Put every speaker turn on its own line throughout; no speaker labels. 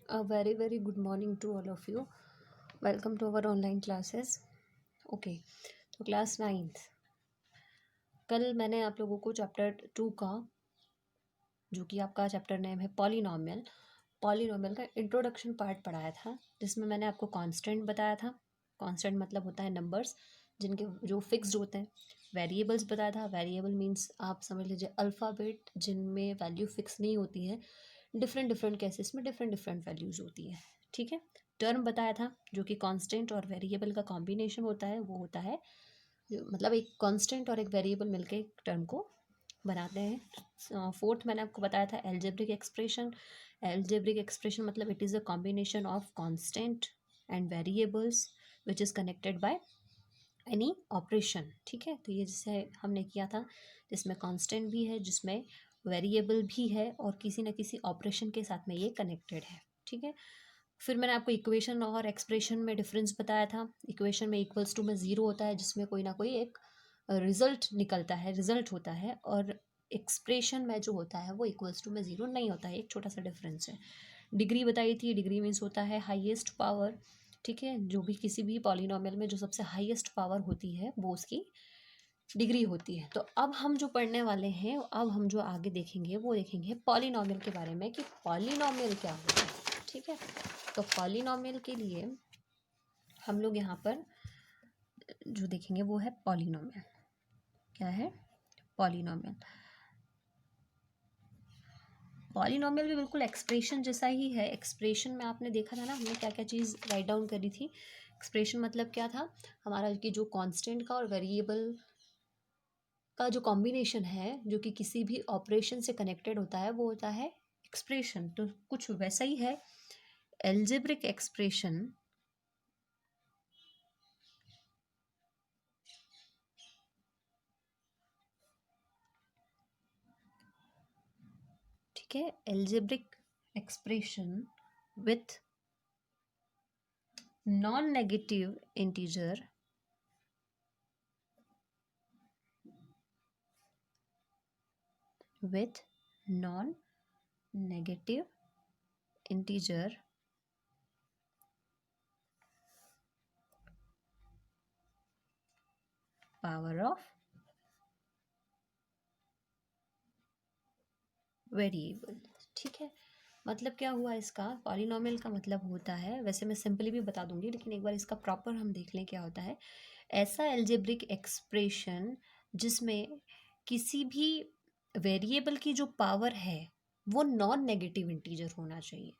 A very very good morning to all of you. Welcome to our online classes. Okay, तो class ninth कल मैंने आप लोगों को चैप्टर 2 का जो कि आपका चैप्टर नेम है पॉलीनॉमियल का इंट्रोडक्शन पार्ट पढ़ाया था, जिसमें मैंने आपको कांस्टेंट बताया था। कांस्टेंट मतलब होता है नंबर्स जिनके जो फिक्स्ड होते हैं। वेरिएबल्स बताया था। वेरिएबल मीन्स आप समझ लीजिए अल्फ़ाबेट जिनमें वैल्यू फिक्स नहीं होती है। डिफरेंट डिफरेंट केसेस में डिफरेंट डिफरेंट वैल्यूज़ होती है। ठीक है। टर्म बताया था जो कि कांस्टेंट और वेरिएबल का कॉम्बिनेशन होता है, वो होता है मतलब एक कांस्टेंट और एक वेरिएबल मिलके एक टर्म को बनाते हैं। फोर्थ मैंने आपको बताया था एल्जेब्रिक एक्सप्रेशन। एल्जेब्रिक एक्सप्रेशन मतलब it is a combination of constant and variables which is connected by any operation. ठीक है, तो ये जैसे हमने किया था जिसमें कांस्टेंट भी है, जिसमें वेरिएबल भी है और किसी न किसी ऑपरेशन के साथ में ये कनेक्टेड है। ठीक है। फिर मैंने आपको इक्वेशन और एक्सप्रेशन में डिफरेंस बताया था। इक्वेशन में इक्वल्स टू में ज़ीरो होता है, जिसमें कोई ना कोई एक रिजल्ट निकलता है, रिजल्ट होता है, और एक्सप्रेशन में जो होता है वो इक्वल्स टू में ज़ीरो नहीं होता है। एक छोटा सा डिफरेंस है। डिग्री बताई थी। डिग्री मीन्स होता है हाईएस्ट पावर। ठीक है, जो भी किसी भी पॉलिनॉमियल में जो सबसे हाईएस्ट पावर होती है वो उसकी डिग्री होती है। तो अब हम जो पढ़ने वाले हैं, अब हम जो आगे देखेंगे वो देखेंगे पॉलिनॉमियल के बारे में कि पॉलिनॉमियल क्या होता है। ठीक है, तो पॉलिनॉमियल के लिए हम लोग यहाँ पर जो देखेंगे वो है पॉलिनॉमियल। क्या है? पॉलिनॉमियल। पॉलिनॉमियल भी बिल्कुल एक्सप्रेशन जैसा ही है। एक्सप्रेशन में आपने देखा था ना हमने क्या क्या चीज़ राइट डाउन करी थी। एक्सप्रेशन मतलब क्या था हमारा कि जो कांस्टेंट का और वेरिएबल का जो कॉम्बिनेशन है जो कि किसी भी ऑपरेशन से कनेक्टेड होता है वो होता है एक्सप्रेशन। तो कुछ वैसा ही है एल्जेब्रिक एक्सप्रेशन। ठीक है, algebraic expression with non negative integer with non-negative integer power of variable. ठीक है, मतलब क्या हुआ इसका? पॉलिनॉमियल का मतलब होता है, वैसे मैं सिंपली भी बता दूंगी लेकिन एक बार इसका प्रॉपर हम देख लें क्या होता है। ऐसा एल्जेब्रिक एक्सप्रेशन जिसमें किसी भी वेरिएबल की जो पावर है वो नॉन नेगेटिव इंटीजर होना चाहिए।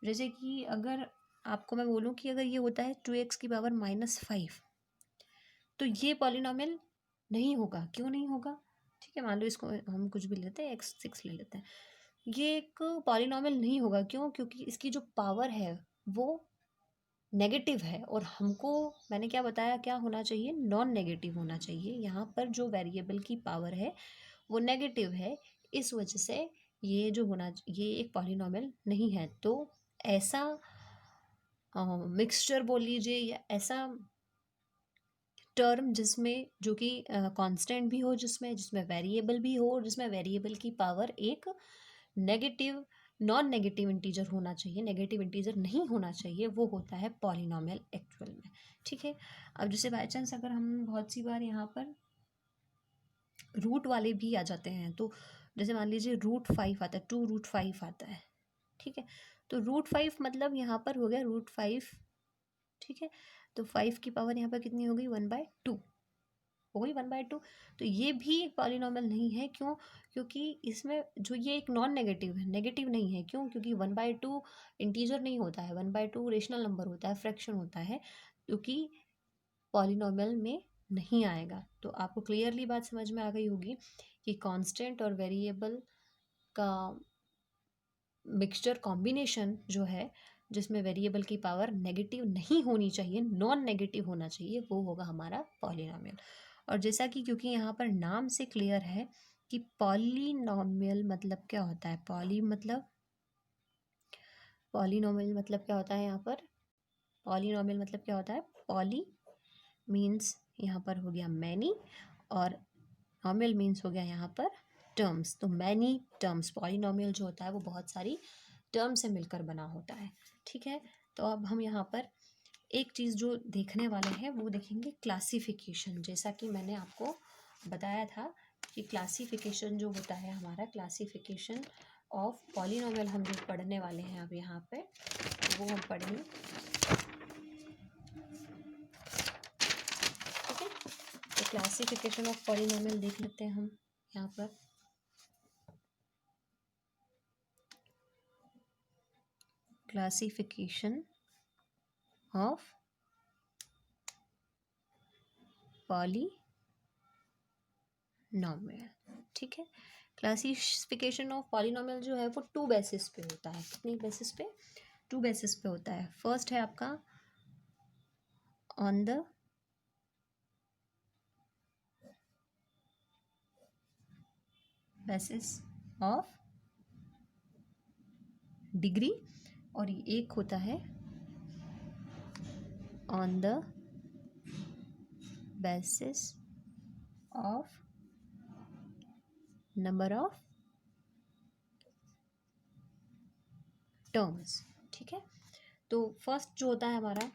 जैसे कि अगर आपको मैं बोलूँ कि अगर ये होता है 2x की पावर -5, तो ये पॉलिनॉमियल नहीं होगा। क्यों नहीं होगा? ठीक है, मान लो इसको हम कुछ भी लेते हैं, x6 ले लेते हैं। ये एक पॉलिनॉमियल नहीं होगा। क्यों? क्योंकि इसकी जो पावर है वो नेगेटिव है, और हमको मैंने क्या बताया क्या होना चाहिए? नॉन नेगेटिव होना चाहिए। यहाँ पर जो वेरिएबल की पावर है वो नेगेटिव है, इस वजह से ये जो होना ये एक पॉलिनॉमियल नहीं है। तो ऐसा मिक्सचर बोल लीजिए या ऐसा टर्म जिसमें जो कि कांस्टेंट भी हो, जिसमें जिसमें वेरिएबल भी हो, और जिसमें वेरिएबल की पावर एक नेगेटिव नॉन नेगेटिव इंटीजर होना चाहिए, नेगेटिव इंटीजर नहीं होना चाहिए, वो होता है पॉलिनॉमियल एक्चुअल में। ठीक है, अब जैसे बाई चांस अगर हम बहुत सी बार यहाँ पर रूट वाले भी आ जाते हैं, तो जैसे मान लीजिए √5 आता है, 2√5 आता है। ठीक है, तो √5 मतलब यहाँ पर हो गया √5। ठीक है, तो 5 की पावर यहाँ पर कितनी हो गई? 1/2 हो गई, 1/2। तो ये भी एक पॉलिनॉमियल नहीं है। क्यों? क्योंकि इसमें जो ये एक नॉन नेगेटिव है, नेगेटिव नहीं है। क्यों? क्योंकि 1/2 इंटीजर नहीं होता है, 1/2 रेशनल नंबर होता है, फ्रैक्शन होता है, क्योंकि पॉलिनॉमियल में नहीं आएगा। तो आपको क्लियरली बात समझ में आ गई होगी कि कांस्टेंट और वेरिएबल का मिक्सचर कॉम्बिनेशन जो है जिसमें वेरिएबल की पावर नेगेटिव नहीं होनी चाहिए, नॉन नेगेटिव होना चाहिए, वो होगा हमारा पॉलिनॉमियल। और जैसा कि क्योंकि यहाँ पर नाम से क्लियर है कि पॉलिनॉमियल मतलब क्या होता है, पॉलिनॉमियल मतलब क्या होता है यहाँ पर? पॉलिनॉमियल मतलब क्या होता है? पॉली मीन्स यहाँ पर हो गया मैनी, और नॉमियल मीन्स हो गया यहाँ पर टर्म्स। तो मैनी टर्म्स, पॉलिनॉमियल जो होता है वो बहुत सारी टर्म से मिलकर बना होता है। ठीक है, तो अब हम यहाँ पर एक चीज़ जो देखने वाले हैं वो देखेंगे क्लासिफिकेशन। जैसा कि मैंने आपको बताया था कि क्लासिफिकेशन जो होता है हमारा, क्लासिफिकेशन ऑफ पॉलिनोमियल हम जो पढ़ने वाले हैं अब यहाँ पे, वो हम पढ़ेंगे। ठीक है, तो क्लासिफिकेशन ऑफ पॉलिनोमियल देख लेते हैं हम यहाँ पर। Classification of polynomial. ठीक है, क्लासिफिकेशन ऑफ पॉलिनोमियल जो है वो 2 बेसिस पे होता है। कितनी बेसिस पे? 2 बेसिस पे होता है। फर्स्ट है आपका on the basis of degree, और एक होता है on the basis of number of terms. ठीक है, तो फर्स्ट जो होता है हमारा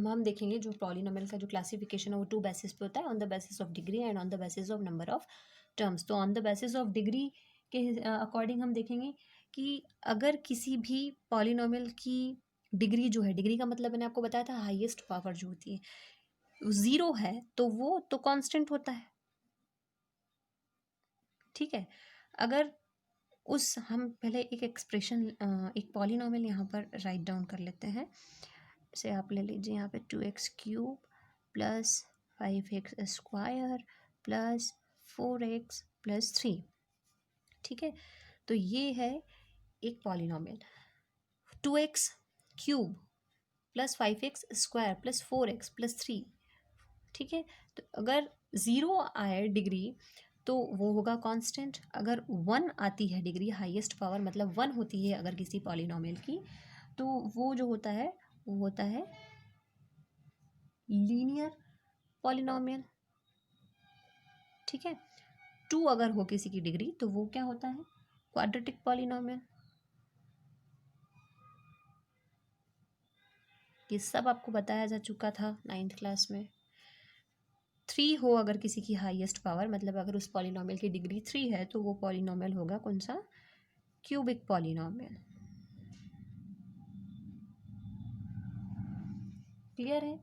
हम देखेंगे जो पॉलिनोमियल का जो क्लासिफिकेशन है वो 2 बेसिस पे होता है, on the basis of degree and on the basis of number of terms. तो on the basis of degree के अकॉर्डिंग हम देखेंगे कि अगर किसी भी पॉलिनोमियल की डिग्री जो है, डिग्री का मतलब मैंने आपको बताया था हाईएस्ट पावर जो होती है 0 है, तो वो तो कांस्टेंट होता है। ठीक है, अगर उस हम पहले एक एक्सप्रेशन एक पॉलिनोमियल यहाँ पर राइट डाउन कर लेते हैं। से आप ले लीजिए यहाँ पे 2x³ plus 5x square plus 4x plus 3। ठीक है, तो ये है एक polynomial 2x³ plus 5x square plus 4x plus 3। ठीक है, तो अगर 0 आए डिग्री तो वो होगा कांस्टेंट। अगर 1 आती है डिग्री, हाईएस्ट पावर मतलब 1 होती है अगर किसी पॉलिनोमियल की, तो वो जो होता है वो होता है लीनियर पॉलिनोमियल। ठीक है, 2 अगर हो किसी की डिग्री तो वो क्या होता है? Quadratic polynomial. ये सब आपको बताया जा चुका था 9th क्लास में। 3 हो अगर किसी की हाईएस्ट पावर, मतलब अगर उस पॉलिनोमियल की डिग्री 3 है तो वो पॉलिनोमियल होगा कौन सा? Cubic polynomial. क्लियर है?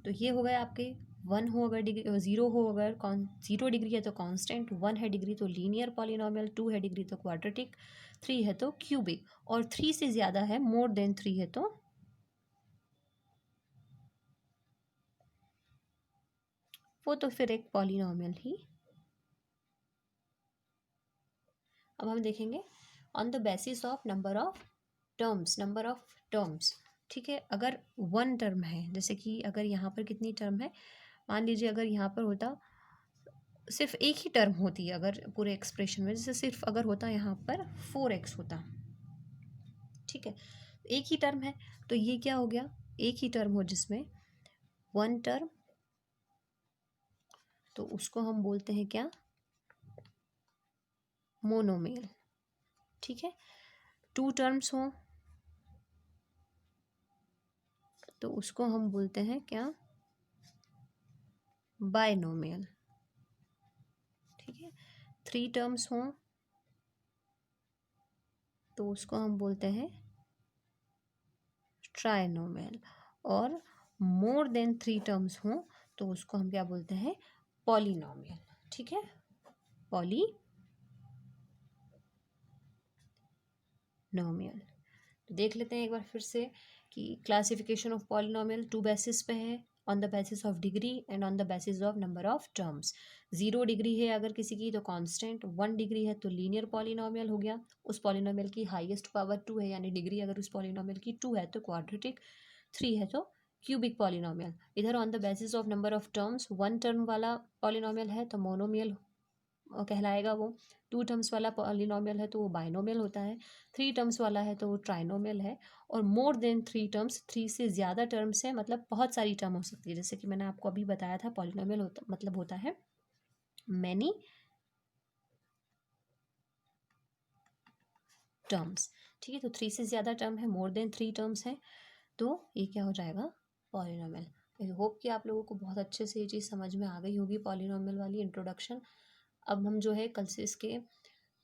तो ये हो गए आपके 1 हो अगर डिग्री, 0 हो अगर 0 डिग्री है तो कांस्टेंट, 1 है डिग्री तो लीनियर पॉलिनोमियल, 2 है डिग्री तो क्वाड्रेटिक, 3 है तो क्यूबिक, और 3 से ज़्यादा है, मोर देन 3 है तो वो तो फिर एक पॉलिनोमियल ही। अब हम देखेंगे on the basis of number of terms, number of terms. ठीक है, अगर 1 टर्म है, जैसे कि अगर यहाँ पर कितनी टर्म है, मान लीजिए अगर यहाँ पर होता सिर्फ एक ही टर्म होती है अगर पूरे एक्सप्रेशन में, जैसे सिर्फ अगर होता यहाँ पर 4x होता। ठीक है, एक ही टर्म है तो ये क्या हो गया? एक ही टर्म हो जिसमें 1 टर्म, तो उसको हम बोलते हैं क्या? मोनोमियल। ठीक है, 2 टर्म्स हो तो उसको हम बोलते हैं क्या? बायनोमियल। ठीक है, 3 टर्म्स हो तो उसको हम बोलते हैं ट्राइनोमियल, और मोर देन 3 टर्म्स हो तो उसको हम क्या बोलते हैं? पॉलिनोमियल। ठीक है, पॉलिनोमियल। तो देख लेते हैं एक बार फिर से कि क्लासिफिकेशन ऑफ पॉलिनोमियल 2 बेसिस पे है, on the basis of degree and on the basis of number of terms. 0 degree है अगर किसी की तो कांस्टेंट, 1 डिग्री है तो लीनियर पॉलिनोमियल हो गया, उस पॉलिनोमियल की हाईएस्ट पावर 2 है, यानी डिग्री अगर उस पॉलिनोमियल की 2 है तो क्वाड्रेटिक, 3 है तो क्यूबिक पॉलिनोमियल। इधर on the basis of number of terms 1 term वाला पॉलिनोमियल है तो मोनोमियल कहलाएगा वो, 2 टर्म्स वाला पॉलिनोमियल है तो वो बाइनोमियल होता है, 3 टर्म्स वाला है तो वो ट्राइनोमियल है, और मोर देन 3 टर्म्स, 3 से ज़्यादा टर्म्स है मतलब बहुत सारी टर्म हो सकती है, जैसे कि मैंने आपको अभी बताया था पॉलिनोमियल होता मतलब होता है मैनी टर्म्स। ठीक है, तो 3 से ज़्यादा टर्म है, मोर देन 3 टर्म्स हैं, तो ये क्या हो जाएगा, पॉलिनॉमियल। आई होप कि आप लोगों को बहुत अच्छे से ये चीज़ समझ में आ गई होगी, पॉलिनॉमियल वाली इंट्रोडक्शन। अब हम जो है कल से इसके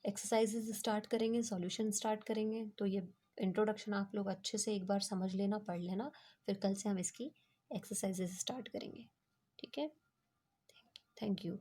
एक्सरसाइजेज स्टार्ट करेंगे, सॉल्यूशन स्टार्ट करेंगे। तो ये इंट्रोडक्शन आप लोग अच्छे से एक बार समझ लेना, पढ़ लेना, फिर कल से हम इसकी एक्सरसाइजेज स्टार्ट करेंगे। ठीक है, थैंक यू।